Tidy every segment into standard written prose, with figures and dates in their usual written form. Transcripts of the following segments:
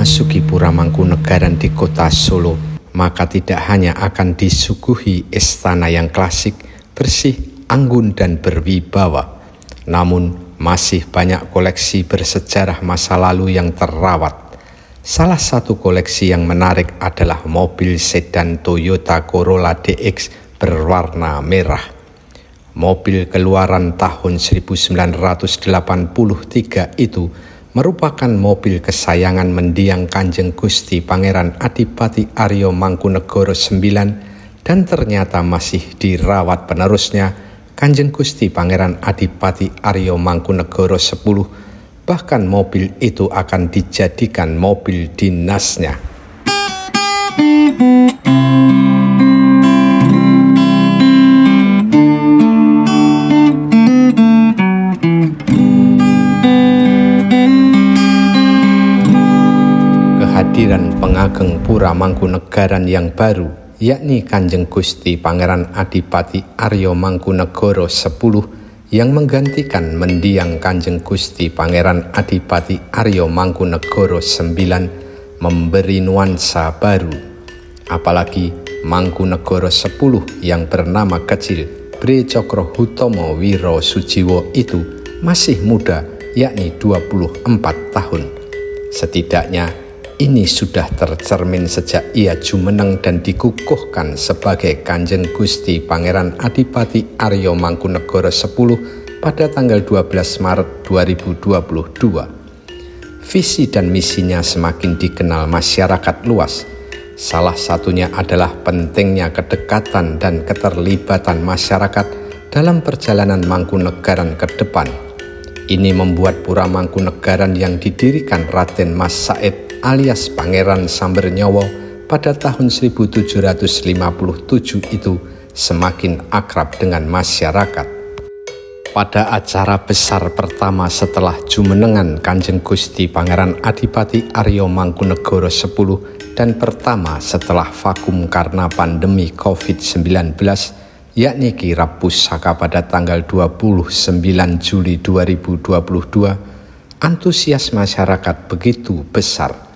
memasuki Pura Mangkunegaran di kota Solo, maka tidak hanya akan disuguhi istana yang klasik, bersih, anggun dan berwibawa, namun masih banyak koleksi bersejarah masa lalu yang terawat. Salah satu koleksi yang menarik adalah mobil sedan Toyota Corolla DX berwarna merah. Mobil keluaran tahun 1983 itu merupakan mobil kesayangan mendiang Kanjeng Gusti Pangeran Adipati Arya Mangkunegara IX dan ternyata masih dirawat penerusnya Kanjeng Gusti Pangeran Adipati Arya Mangkunegara X. Bahkan mobil itu akan dijadikan mobil dinasnya. Kehadiran pengageng Pura Mangkunegaran yang baru, yakni Kanjeng Gusti Pangeran Adipati Arya Mangkunegara X yang menggantikan mendiang Kanjeng Gusti Pangeran Adipati Arya Mangkunegara IX memberi nuansa baru. Apalagi Mangkunegara X yang bernama kecil Bre Cokro Hutomo Wiro Sujiwo itu masih muda, yakni 24 tahun. Setidaknya ini sudah tercermin sejak ia jumeneng dan dikukuhkan sebagai Kanjeng Gusti Pangeran Adipati Arya Mangkunegara X pada tanggal 12 Maret 2022. Visi dan misinya semakin dikenal masyarakat luas. Salah satunya adalah pentingnya kedekatan dan keterlibatan masyarakat dalam perjalanan Mangkunegaran ke depan. Ini membuat Pura Mangkunegaran yang didirikan Raden Mas Said alias Pangeran Sambernyawa pada tahun 1757 itu semakin akrab dengan masyarakat. Pada acara besar pertama setelah jumenengan Kanjeng Gusti Pangeran Adipati Arya Mangkunegara X dan pertama setelah vakum karena pandemi COVID-19, yakni kirab pusaka pada tanggal 29 Juli 2022, antusias masyarakat begitu besar.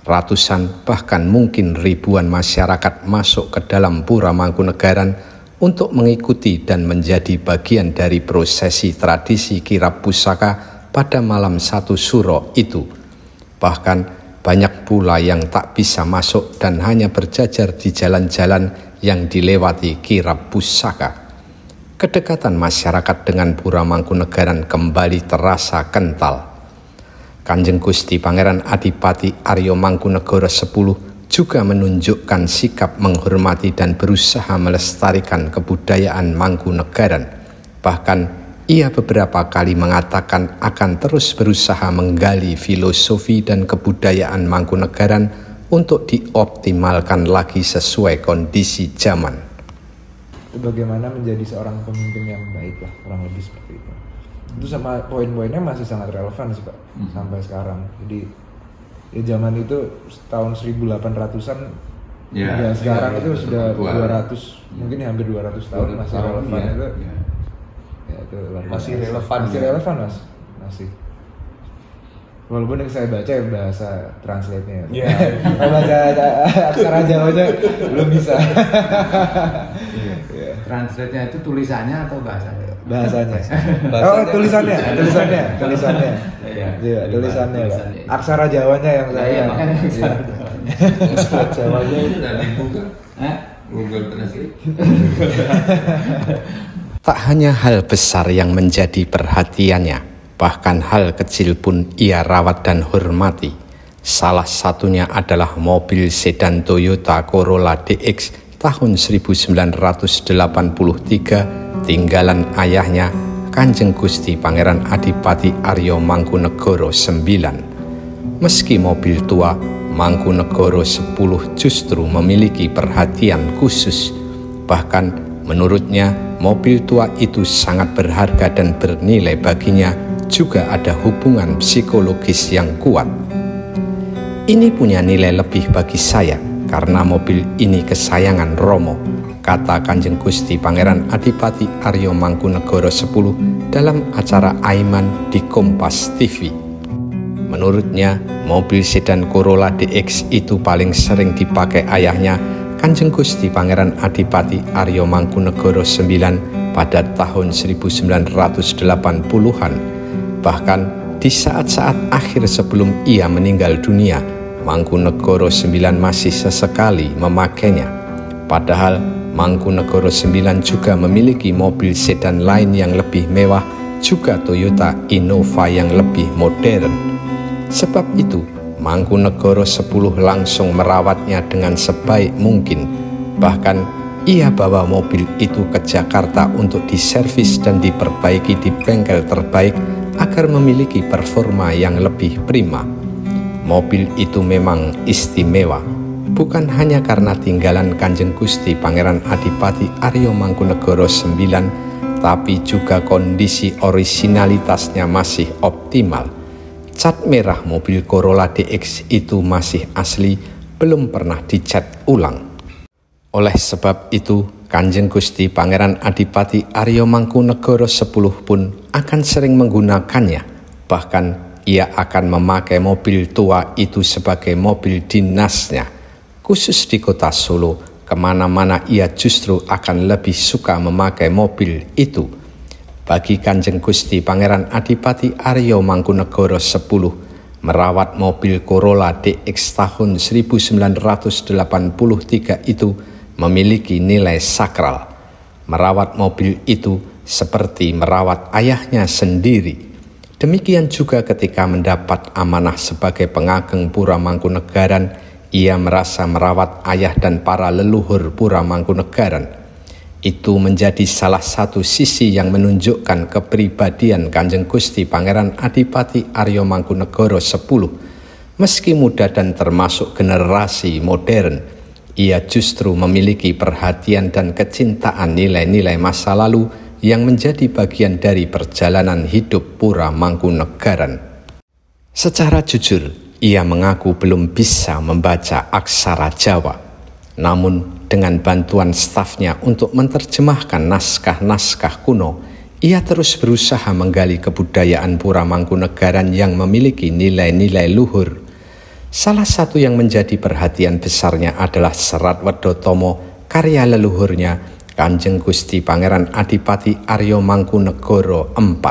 Ratusan bahkan mungkin ribuan masyarakat masuk ke dalam Pura Mangkunegaran untuk mengikuti dan menjadi bagian dari prosesi tradisi kirab pusaka pada malam 1 Suro itu. Bahkan banyak pula yang tak bisa masuk dan hanya berjajar di jalan-jalan yang dilewati kirab pusaka. Kedekatan masyarakat dengan Pura Mangkunegaran kembali terasa kental. Kanjeng Gusti Pangeran Adipati Arya Mangkunegara X juga menunjukkan sikap menghormati dan berusaha melestarikan kebudayaan Mangkunegaran. Bahkan ia beberapa kali mengatakan akan terus berusaha menggali filosofi dan kebudayaan Mangkunegaran untuk dioptimalkan lagi sesuai kondisi zaman. Bagaimana menjadi seorang pemimpin yang baik lah, kurang lebih seperti itu. Itu sama poin-poinnya masih sangat relevan sih Pak, sampai sekarang. Jadi ya zaman itu tahun 1800-an ya sekarang itu sudah 200, mungkin hampir 200 tahun masih relevan ya. Itu ya itu masih relevan. Masih relevan Mas. Masih. Walaupun yang saya baca bahasa translate-nya. Iya. Baca aksara Jawanya belum bisa. Translate-nya itu tulisannya atau bahasanya? Bahasanya. Oh, tulisannya. Iya, tulisannya. Aksara Jawanya yang saya. Iya, makanya aksara Jawanya itu dari Google Translate. Tak hanya hal besar yang menjadi perhatiannya, bahkan hal kecil pun ia rawat dan hormati. Salah satunya adalah mobil sedan Toyota Corolla DX tahun 1983 tinggalan ayahnya Kanjeng Gusti Pangeran Adipati Arya Mangkunegara IX. Meski mobil tua, Mangkunegara X justru memiliki perhatian khusus. Bahkan menurutnya mobil tua itu sangat berharga dan bernilai baginya, juga ada hubungan psikologis yang kuat. Ini punya nilai lebih bagi saya karena mobil ini kesayangan Romo, kata Kanjeng Gusti Pangeran Adipati Arya Mangkunegara X dalam acara Aiman di Kompas TV. Menurutnya, mobil sedan Corolla DX itu paling sering dipakai ayahnya, Kanjeng Gusti Pangeran Adipati Aryo Mangkunegoro IX pada tahun 1980-an. Bahkan di saat-saat akhir sebelum ia meninggal dunia, Mangkunegoro IX masih sesekali memakainya. Padahal Mangkunegoro IX juga memiliki mobil sedan lain yang lebih mewah, juga Toyota Innova yang lebih modern. Sebab itu, Mangkunegoro X langsung merawatnya dengan sebaik mungkin. Bahkan ia bawa mobil itu ke Jakarta untuk diservis dan diperbaiki di bengkel terbaik agar memiliki performa yang lebih prima. Mobil itu memang istimewa, bukan hanya karena tinggalan Kanjeng Gusti Pangeran Adipati Aryo Mangkunegoro IX, tapi juga kondisi orisinalitasnya masih optimal. Cat merah mobil Corolla DX itu masih asli, belum pernah dicat ulang. Oleh sebab itu, Kanjeng Gusti Pangeran Adipati Aryo Mangkunegoro X pun akan sering menggunakannya. Bahkan ia akan memakai mobil tua itu sebagai mobil dinasnya. Khusus di kota Solo, kemana-mana ia justru akan lebih suka memakai mobil itu. Bagi Kanjeng Gusti Pangeran Adipati Aryo Mangkunegoro X, merawat mobil Corolla DX tahun 1983 itu memiliki nilai sakral. Merawat mobil itu seperti merawat ayahnya sendiri. Demikian juga ketika mendapat amanah sebagai pengageng Pura Mangkunegaran, ia merasa merawat ayah dan para leluhur Pura Mangkunegaran. Itu menjadi salah satu sisi yang menunjukkan kepribadian Kanjeng Gusti Pangeran Adipati Aryo Mangkunegoro X. Meski muda dan termasuk generasi modern, ia justru memiliki perhatian dan kecintaan nilai-nilai masa lalu yang menjadi bagian dari perjalanan hidup Pura Mangkunegaran. Secara jujur, ia mengaku belum bisa membaca aksara Jawa. Namun, dengan bantuan stafnya untuk menerjemahkan naskah-naskah kuno, ia terus berusaha menggali kebudayaan Pura Mangkunegaran yang memiliki nilai-nilai luhur. Salah satu yang menjadi perhatian besarnya adalah Serat Wedotomo, karya leluhurnya Kanjeng Gusti Pangeran Adipati Aryo Mangkunegoro IV.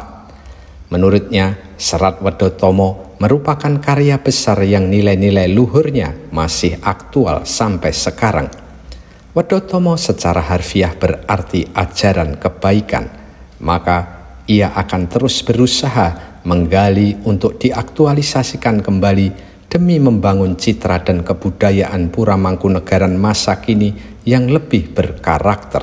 Menurutnya, Serat Wedotomo merupakan karya besar yang nilai-nilai luhurnya masih aktual sampai sekarang. Wedotomo secara harfiah berarti ajaran kebaikan, maka ia akan terus berusaha menggali untuk diaktualisasikan kembali demi membangun citra dan kebudayaan Pura Mangkunegaran masa kini yang lebih berkarakter.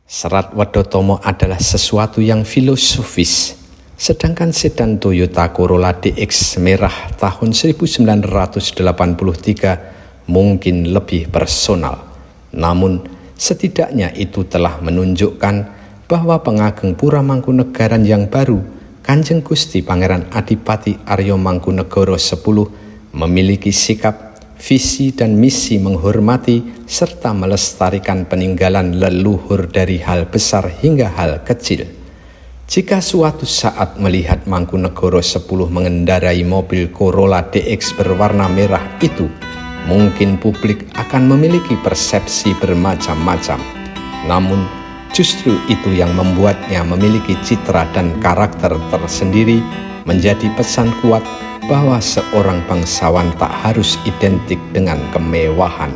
Serat Wedotomo adalah sesuatu yang filosofis, sedangkan sedan Toyota Corolla DX merah tahun 1983 mungkin lebih personal. Namun, setidaknya itu telah menunjukkan bahwa pengageng Pura Mangkunegaran yang baru, Kanjeng Gusti Pangeran Adipati Aryo Mangkunegoro X, memiliki sikap, visi dan misi menghormati serta melestarikan peninggalan leluhur dari hal besar hingga hal kecil. Jika suatu saat melihat Mangkunegoro X mengendarai mobil Corolla DX berwarna merah itu, mungkin publik akan memiliki persepsi bermacam-macam. Namun, justru itu yang membuatnya memiliki citra dan karakter tersendiri, menjadi pesan kuat bahwa seorang bangsawan tak harus identik dengan kemewahan.